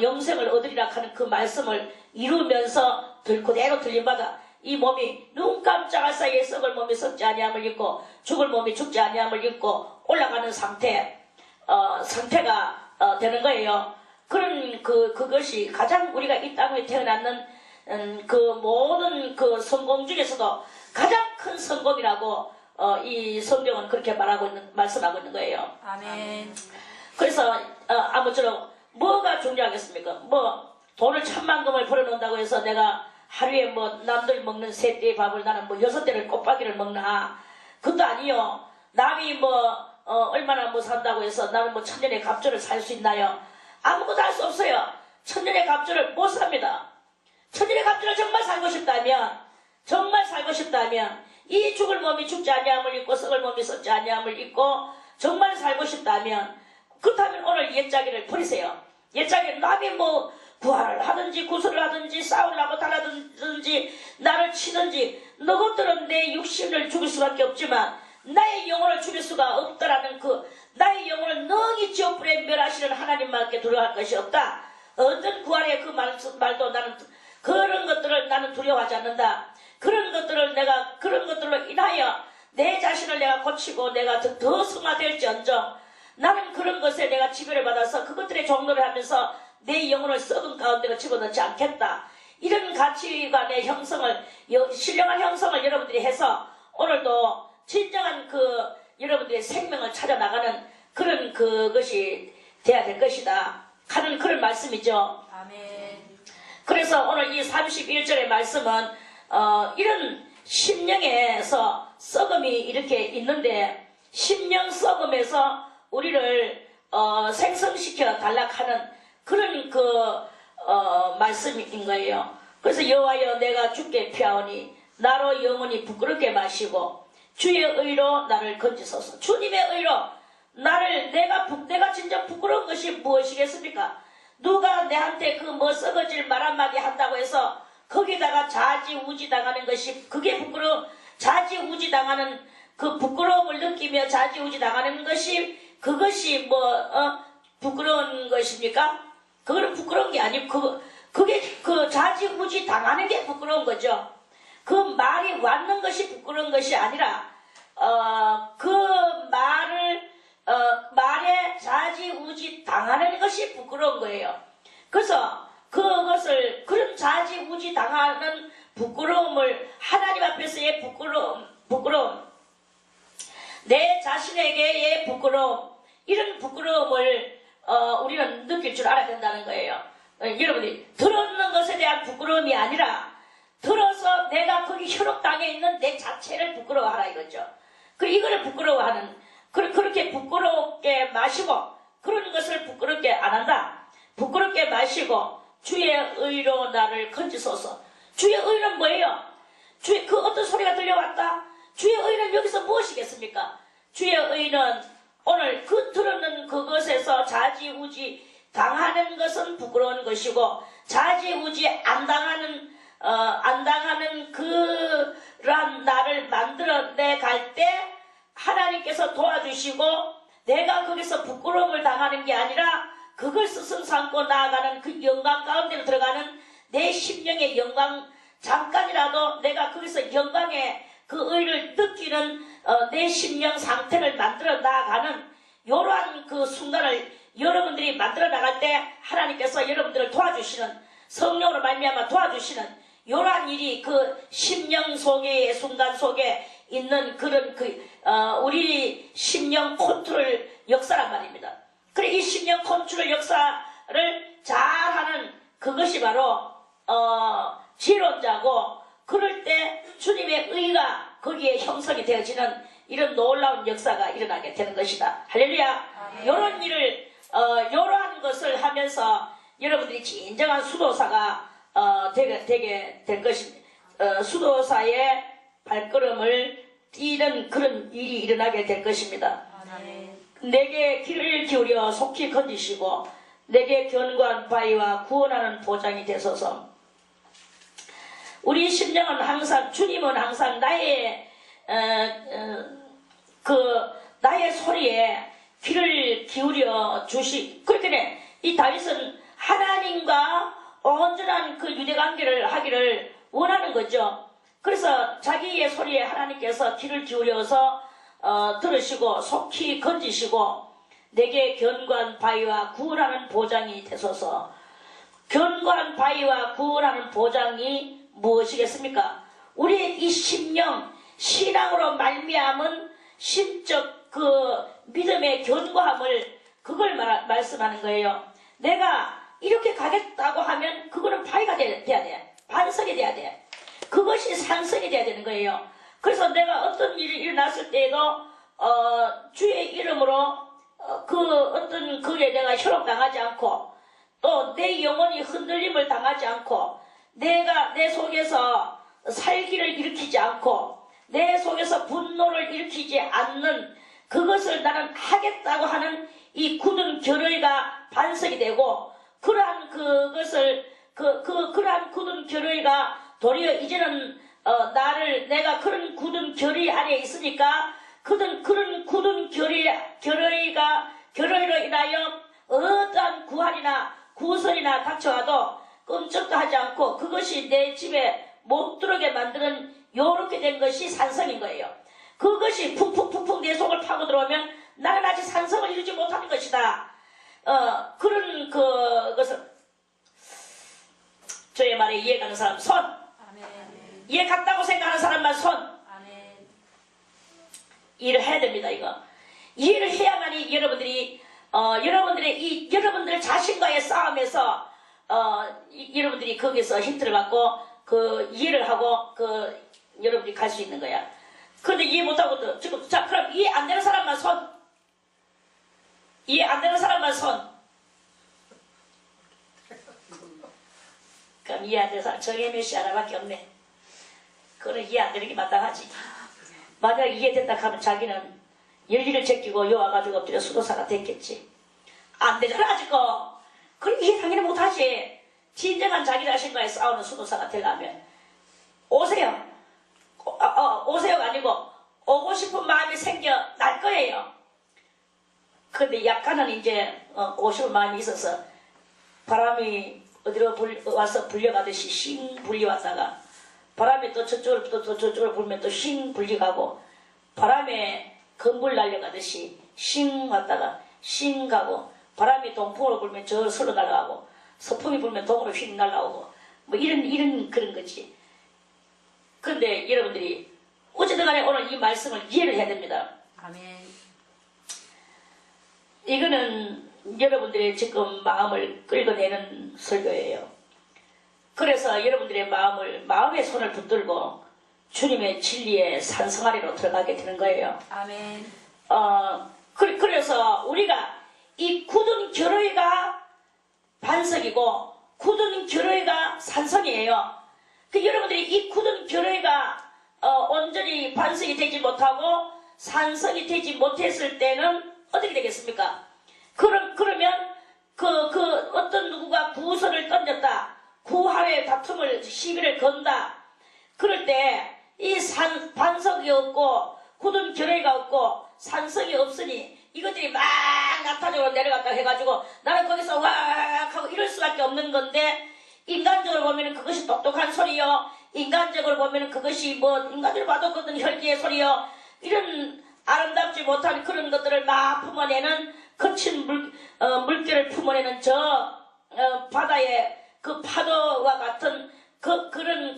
영생을 얻으리라 하는 그 말씀을 이루면서 그대로 들림받아 이 몸이 눈 깜짝할 사이에 썩을 몸이 썩지 아니함을 입고 죽을 몸이 죽지 아니함을 입고 올라가는 상태가 되는 거예요. 그런 그것이 가장 우리가 이 땅에 태어났는 그 모든 그 성공 중에서도 가장 큰 성공이라고 이 성경은 그렇게 말씀하고 있는 거예요. 아멘. 그래서 아무쪼록 뭐가 중요하겠습니까? 뭐 돈을 10,000,000금을 벌어놓는다고 해서 내가 하루에 뭐 남들 먹는 3끼의 밥을 나는 뭐 6대를 꽃박이를 먹나? 그것도 아니요. 남이 얼마나 뭐 산다고 해서 나는 뭐 1000년의 갑절을 살 수 있나요? 아무것도 할 수 없어요. 1000년의 갑절을 못 삽니다. 1000년의 갑절을 정말 살고 싶다면 이 죽을 몸이 죽지 아니함을 입고 썩을 몸이 썩지 아니함을 입고 정말 살고 싶다면 그렇다면 오늘 옛자기를 버리세요. 옛자기 남이 뭐 부활을 하든지 구슬을 하든지 싸우려고 달라든지 나를 치든지 너것들은 내 육신을 죽일 수밖에 없지만 나의 영혼을 죽일 수가 없다라는 그 나의 영혼을 능히 지옥불에 멸하시는 하나님만께 두려워할 것이 없다. 어떤 구활의 그 말도 나는 그런 것들을 나는 두려워하지 않는다. 그런 것들로 인하여 내 자신을 내가 고치고 내가 더 승화될지언정 나는 그런 것에 내가 지배를 받아서 그것들의 종로를 하면서 내 영혼을 썩은 가운데로 집어넣지 않겠다. 이런 가치관의 형성을, 신령한 형성을 여러분들이 해서 오늘도 진정한 그 여러분들의 생명을 찾아나가는 그런 그것이 돼야 될 것이다 하는 그런 말씀이죠. 아멘. 그래서 오늘 이 31절의 말씀은 이런 심령에서 썩음이 이렇게 있는데 심령 썩음에서 우리를 생성시켜 달락하는 그런 말씀인 거예요. 그래서 여호와여 내가 주께 피하오니 나로 영원히 부끄럽게 마시고 주의 의로 나를 건지소서. 주님의 의로 나를 내가 진짜 부끄러운 것이 무엇이겠습니까? 누가 내한테 그 뭐 썩어질 말 한마디 한다고 해서 거기다가 자지우지 당하는 것이 그게 부끄러움, 자지우지 당하는 그 부끄러움을 느끼며 자지우지 당하는 것이 그것이 부끄러운 것입니까? 그거는 부끄러운 게 아니고 그게 그 자지우지 당하는 게 부끄러운 거죠. 그 말이 왔는 것이 부끄러운 것이 아니라 그 말에 자지우지 당하는 것이 부끄러운 거예요. 그래서 그런 자지우지 당하는 부끄러움을 하나님 앞에서의 부끄러움, 내 자신에게의 부끄러움, 이런 부끄러움을 우리는 느낄 줄 알아야 된다는 거예요. 여러분이 들었는 것에 대한 부끄러움이 아니라 들어서 내가 거기 현혹당해 있는 내 자체를 부끄러워하라 이거죠. 이거를 부끄러워하는, 그렇게 부끄럽게 마시고 그런 것을 부끄럽게 안 한다. 부끄럽게 마시고 주의 의로 나를 건지소서. 주의 의는 뭐예요? 그 어떤 소리가 들려왔다? 주의 의는 여기서 무엇이겠습니까? 주의 의는 오늘 들었는 그것에서 자지우지 당하는 것은 부끄러운 것이고 자지우지 안 당하는 그런 나를 만들어내 갈 때 하나님께서 도와주시고 내가 거기서 부끄러움을 당하는 게 아니라 그걸 스승 삼고 나아가는 그 영광 가운데로 들어가는 내 심령의 영광, 잠깐이라도 내가 거기서 영광의 그 의를 느끼는 내 심령 상태를 만들어 나아가는 이러한 그 순간을 여러분들이 만들어 나갈 때 하나님께서 여러분들을 도와주시는, 성령으로 말미암아 도와주시는 이러한 일이 그 심령 속의 순간 속에 있는 그런 우리 심령 컨트롤 역사란 말입니다. 그래 이 심령 컨트롤 역사를 잘하는 그것이 바로 지론자고, 그럴 때 주님의 의가 거기에 형성이 되어지는 이런 놀라운 역사가 일어나게 되는 것이다. 할렐루야. 이런 일을 이러한 것을 하면서 여러분들이 진정한 수도사가 되게 될 것입니다. 수도사의 발걸음을 뛰는 그런 일이 일어나게 될 것입니다. 내게 귀를 기울여 속히 건지시고 내게 견고한 바위와 구원하는 보장이 되소서. 우리 심령은 항상, 주님은 항상 나의 나의 소리에 귀를 기울여 그렇게 이 다윗은 하나님과 온전한 그 유대관계를 하기를 원하는 거죠. 그래서 자기의 소리에 하나님께서 귀를 기울여서 들으시고 속히 건지시고 내게 견고한 바위와 구원하는 보장이 되소서. 견고한 바위와 구원하는 보장이 무엇이겠습니까? 우리의 이 심령, 신앙으로 말미암은 심적 그 믿음의 견고함을 그걸 말씀하는 거예요. 내가 이렇게 가겠다고 하면 그거는 바위가 돼야 돼. 반석이 돼야 돼. 그것이 산성이 돼야 되는 거예요. 그래서 내가 어떤 일이 일어났을 때에도 주의 이름으로 그에 내가 현혹당하지 않고 또 내 영혼이 흔들림을 당하지 않고 내가 내 속에서 살기를 일으키지 않고 내 속에서 분노를 일으키지 않는 그것을 나는 하겠다고 하는 이 굳은 결의가 반석이 되고 그러한 그것을 그러한 굳은 결의가 도리어 이제는 내가 그런 굳은 결의 안에 있으니까 그런 굳은 결의로 인하여 어떠한 구할이나 구설이나 닥쳐와도 끔찍도 하지 않고 그것이 내 집에 못 들어오게 만드는 요렇게 된 것이 산성인 거예요. 그것이 푹푹푹푹 내 속을 파고 들어오면 나는 아직 산성을 이루지 못하는 것이다. 그런 그것을 저의 말에 이해가는 사람 손. 아멘. 이해 갔다고 생각하는 사람만 손. 아멘. 이해를 해야 됩니다. 이거 이해를 해야만이 여러분들이 여러분들 자신과의 싸움에서 여러분들이 거기서 힌트를 받고 그 이해를 하고 여러분들이 갈 수 있는 거야. 그런데 이해 못하고 지금 자 그럼 이해 안 되는 사람만 손. 이해 안 되는 사람만 손. 그럼 이해 안 되는 사람 정혜민 씨 하나밖에 없네. 그거는 이해 안 되는 게 마땅하지. 만약 이해된다 하면 자기는 열기를 제끼고 여와가지고 엎드려 수도사가 됐겠지. 안 되잖아 아직은. 그럼 이해 당연히 못하지. 진정한 자기 자신과의 싸우는 수도사가 되려면 오세요. 오세요가 아니고 오고 싶은 마음이 생겨날 거예요. 근데 약간은 이제 오고 싶은 마음이 있어서 바람이 어디로 와서 불려가듯이 싱 불려왔다가 바람이 또 저쪽으로 불면 또 싱 불려가고 바람에 건물 날려가듯이 싱 왔다가 싱 가고 바람이 동풍으로 불면 저 서로 날아가고 서풍이 불면 동으로 휙 날아오고 뭐 이런 그런 거지. 근데 여러분들이 어쨌든 간에 오늘 이 말씀을 이해를 해야 됩니다. 아멘. 이거는 여러분들의 지금 마음을 끌어내는 설교예요. 그래서 여러분들의 마음의 손을 붙들고 주님의 진리의 산성 아래로 들어가게 되는 거예요. 아멘. 그래서 우리가 이 굳은 결의가 반석이고 굳은 결의가 산성이에요. 여러분들이 이 굳은 결의가 온전히 반석이 되지 못하고 산성이 되지 못했을 때는 어떻게 되겠습니까? 그러면 어떤 누구가 구설을 던졌다. 구하의 다툼을 시비를 건다. 그럴 때 이 반석이 없고 굳은 결의가 없고 산성이 없으니 이것들이 막 낙타적으로 내려갔다 해가지고 나는 거기서 왁 하고 이럴 수밖에 없는 건데 인간적으로 보면 그것이 똑똑한 소리요. 인간적으로 보면 그것이 인간적으로 봐도 그것은 혈기의 소리요. 이런 아름답지 못한 그런 것들을 막 품어내는 거친 물결을 품어내는 바다의 그 파도와 같은 그런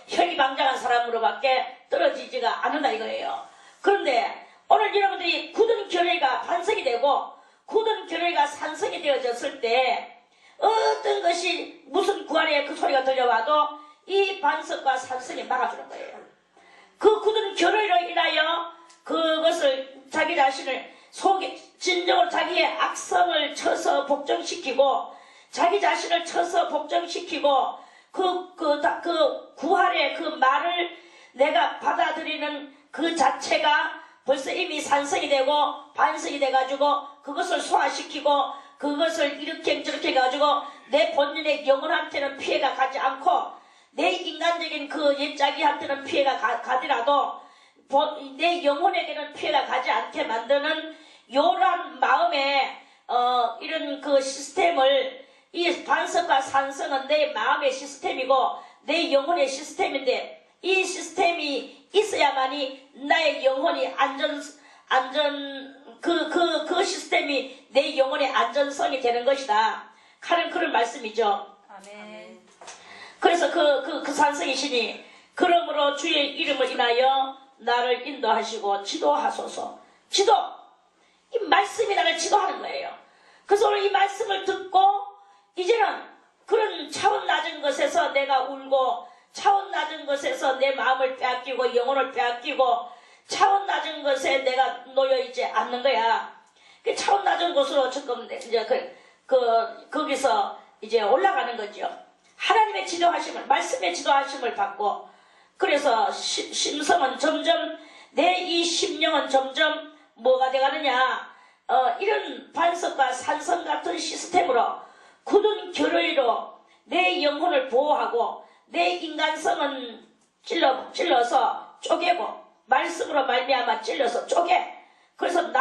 혈기방장한 사람으로밖에 떨어지지가 않는다 이거예요. 그런데 오늘 여러분들이 굳은 결의가 반석이 되고 굳은 결의가 산성이 되어졌을 때 어떤 것이 무슨 구안에 그 소리가 들려와도 이 반석과 산성이 막아주는 거예요. 그 굳은 결의로 인하여 그것을 자기 자신을 진정으로 자기의 악성을 쳐서 복종시키고 자기 자신을 쳐서 복종시키고 그 구할의 그 말을 내가 받아들이는 그 자체가 벌써 이미 산성이 되고 반석이 돼가지고 그것을 소화시키고 그것을 이렇게 저렇게 해가지고 내 본인의 영혼한테는 피해가 가지 않고 내 인간적인 그 옛자기한테는 피해가 가더라도 내 영혼에게는 피해가 가지 않게 만드는 요란 마음의 이런 그 시스템을 이 반석과 산성은 내 마음의 시스템이고 내 영혼의 시스템인데 이 시스템이 있어야만이 나의 영혼이 그 시스템이 내 영혼의 안전성이 되는 것이다. 하는 그런 말씀이죠. 아멘. 그래서 그 산성이시니 그러므로 주의 이름을 인하여 나를 인도하시고 지도하소서. 이 말씀이 나를 지도하는 거예요. 그래서 오늘 이 말씀을 듣고 이제는 그런 차원 낮은 것에서 내가 울고 차원 낮은 것에서 내 마음을 빼앗기고 영혼을 빼앗기고 차원 낮은 것에 내가 놓여있지 않는 거야. 그 차원 낮은 곳으로 지금 이제 거기서 이제 올라가는 거죠. 하나님의 지도하심을, 말씀의 지도하심을 받고 그래서 심성은 점점 내 이 심령은 점점 뭐가 돼가느냐 이런 반석과 산성 같은 시스템으로 굳은 결의로 내 영혼을 보호하고 내 인간성은 찔러서 쪼개고 말씀으로 말미암아 찔러서 쪼개. 그래서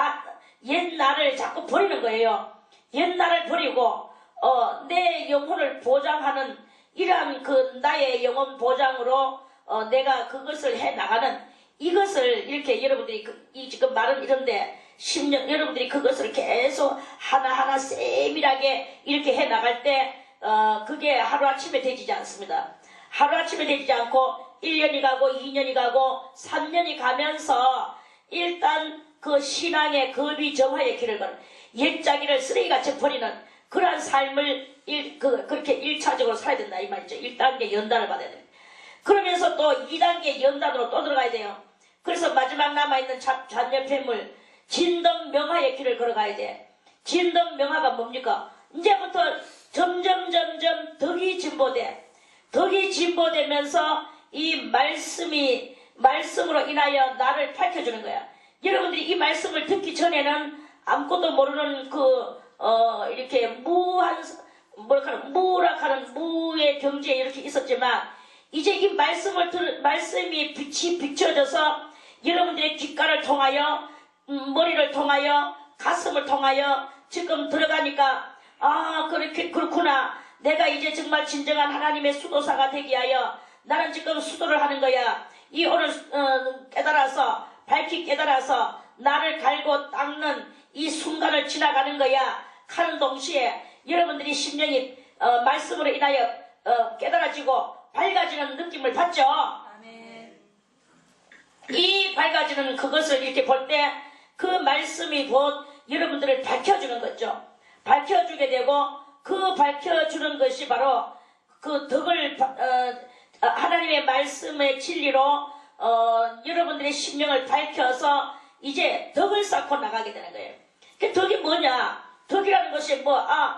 옛날을 자꾸 버리는 거예요. 옛날을 버리고 내 영혼을 보장하는 이러한 그 나의 영혼 보장으로 내가 그것을 해나가는 이것을 이렇게 여러분들이 이 지금 말은 이런데 10년 여러분들이 그것을 계속 하나하나 세밀하게 이렇게 해나갈 때 그게 하루아침에 되지지 않습니다. 하루아침에 되지지 않고 1년이 가고 2년이 가고 3년이 가면서 일단 그 신앙의 겁이 정화의 길을 가는 옛자기를 쓰레기같이 버리는 그러한 삶을 그렇게 1차적으로 살아야 된다 이 말이죠. 1단계 연단을 받아야 됩니다. 그러면서 또 2단계 연단으로 또 들어가야 돼요. 그래서 마지막 남아있는 잔여 폐물 진덕명화의 길을 걸어가야 돼. 진덕명화가 뭡니까? 이제부터 점점 덕이 진보돼. 덕이 진보되면서 이 말씀으로 인하여 나를 밝혀주는 거야. 여러분들이 이 말씀을 듣기 전에는 아무것도 모르는 이렇게 무락하는 무의 경지에 이렇게 있었지만 이제 이 말씀이 빛이 비춰져서 여러분들의 귓가를 통하여 머리를 통하여 가슴을 통하여 지금 들어가니까 그렇구나. 내가 이제 정말 진정한 하나님의 수도사가 되기 위하여 나는 지금 수도를 하는 거야. 이 오늘 밝히 깨달아서 나를 갈고 닦는 이 순간을 지나가는 거야. 하는 동시에 여러분들이 심령이 말씀으로 인하여 깨달아지고 밝아지는 느낌을 받죠. 아멘. 이 밝아지는 그것을 이렇게 볼 때 그 말씀이 곧 여러분들을 밝혀주는 거죠. 밝혀주게 되고 그 밝혀주는 것이 바로 그 덕을 하나님의 말씀의 진리로 여러분들의 심령을 밝혀서 이제 덕을 쌓고 나가게 되는 거예요. 그 덕이 뭐냐? 덕이라는 것이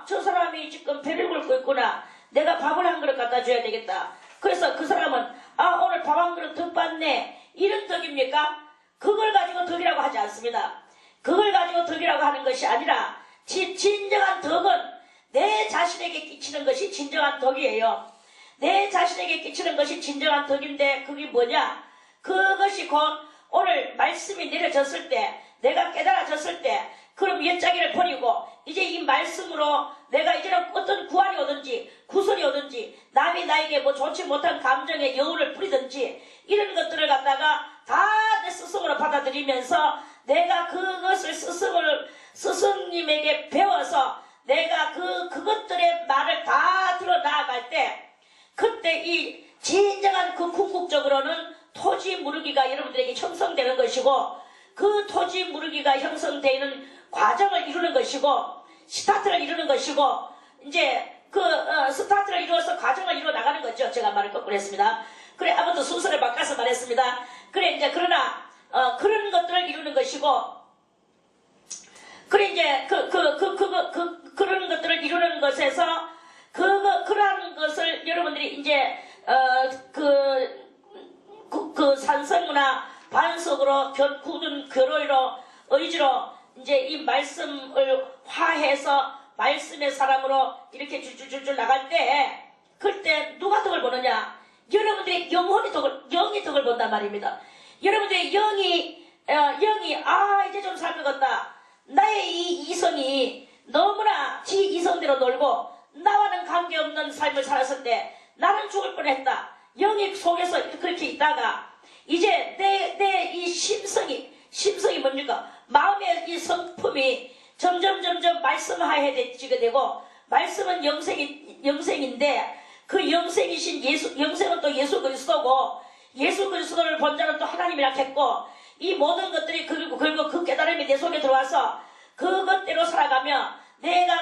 저 사람이 지금 배를 굴고 있구나. 내가 밥을 한 그릇 갖다 줘야 되겠다. 그래서 그 사람은 오늘 밥 한 그릇 덕 받네. 이런 덕입니까? 그걸 가지고 덕이라고 하지 않습니다. 그걸 가지고 덕이라고 하는 것이 아니라 진정한 덕은 내 자신에게 끼치는 것이 진정한 덕이에요. 내 자신에게 끼치는 것이 진정한 덕인데 그게 뭐냐? 그것이 곧 오늘 말씀이 내려졌을 때 내가 깨달아졌을 때 그럼 옛자기를 버리고 이제 이 말씀으로 내가 이제는 어떤 구할이 오든지 구설이 오든지 남이 나에게 좋지 못한 감정의 여운을 부리든지 이런 것들을 갖다가 다 내 스승으로 받아들이면서 내가 그것을 스승님에게 배워서 내가 그것들의 말을 다 들어 나아갈 때 그때 이 진정한 그 궁극적으로는 토지 무르기가 여러분들에게 형성되는 것이고 그 토지 무르기가 형성되는 과정을 이루는 것이고 스타트를 이루는 것이고 이제 스타트를 이루어서 과정을 이루어 나가는 거죠. 제가 말을 거꾸로 했습니다. 그래 아무튼 순서를 바꿔서 말했습니다. 그래 이제 그러나 그런 것들을 이루는 것이고 그래 이제 그런 것들을 이루는 것에서 그러한 것을 여러분들이 이제 그 산성문화 반석으로 굳은 결의로 의지로 이제 이 말씀을 화해서 말씀의 사람으로 이렇게 줄줄줄줄 나갈 때 그때 누가 덕을 보느냐? 여러분들의 영이 덕을 본단 말입니다. 여러분들의 영이 이제 좀 살 것 같다. 나의 이 이성이 너무나 지 이성대로 놀고 나와는 관계없는 삶을 살았을 때 나는 죽을 뻔했다. 영이 속에서 그렇게 있다가 이제 내 이 심성이 뭡니까? 마음의 이 성품이 점점 말씀하해지게 되고 말씀은 영생인데 그 영생이신 영생은 또 예수 그리스도고 예수 그리스도를 본 자는 또 하나님이라 했고 이 모든 것들이 그리고 그 깨달음이 내 속에 들어와서 그것대로 살아가며 내가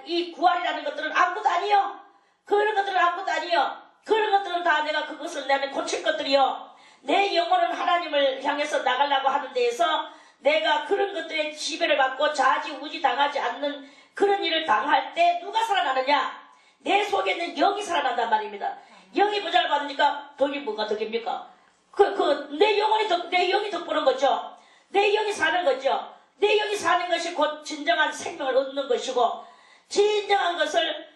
이 구할이라는 것들은 아무것도 아니요. 그런 것들은 아무것도 아니요. 그런 것들은 다 내가 그것을 내가 고칠 것들이요. 내 영혼은 하나님을 향해서 나가려고 하는 데에서 내가 그런 것들에 지배를 받고 좌지우지 당하지 않는 그런 일을 당할 때 누가 살아나느냐? 내 속에 있는 영이 살아난단 말입니다. 영이 부자를 받으니까 덕이 뭐가 덕입니까? 내 영이 덕 보는 거죠. 내 영이 사는 거죠. 내 영이 사는 것이 곧 진정한 생명을 얻는 것이고 진정한 것을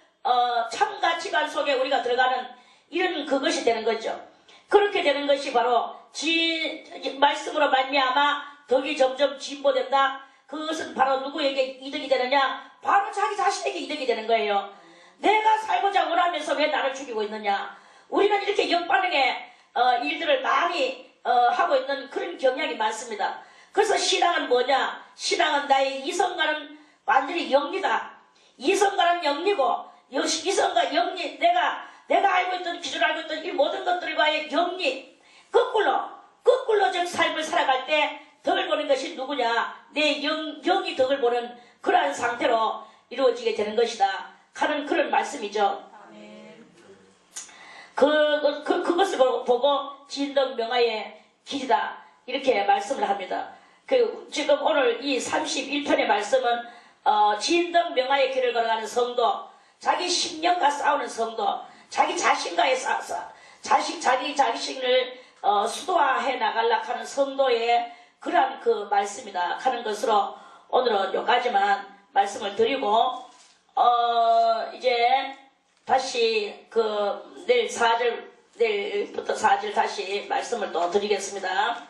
속에 우리가 들어가는 이런 그것이 되는 거죠. 그렇게 되는 것이 바로 말씀으로 말미암아 덕이 점점 진보된다. 그것은 바로 누구에게 이득이 되느냐? 바로 자기 자신에게 이득이 되는 거예요. 내가 살고자 원하면서 왜 나를 죽이고 있느냐? 우리는 이렇게 역반응의 일들을 많이 하고 있는 그런 경향이 많습니다. 그래서 신앙은 뭐냐? 신앙은 나의 이성과는 완전히 영리다. 이성과는 영리고 이성과 영리, 내가 알고 있던, 기존 알고 있던 이 모든 것들과의 영리, 거꾸로 즉 삶을 살아갈 때 덕을 보는 것이 누구냐? 내 영이 덕을 보는 그러한 상태로 이루어지게 되는 것이다 하는 그런 말씀이죠. 그것을 보고 진덕명화의 길이다 이렇게 말씀을 합니다. 지금 오늘 이 31편의 말씀은 진덕명화의 길을 걸어가는 성도, 자기 심령과 싸우는 성도, 자기 자신과의 자기 자신을 수도화해 나가려고 하는 성도의 그러한 그 말씀이다 하는 것으로 오늘은 여기까지만 말씀을 드리고 이제 다시 내일부터 4절 다시 말씀을 또 드리겠습니다.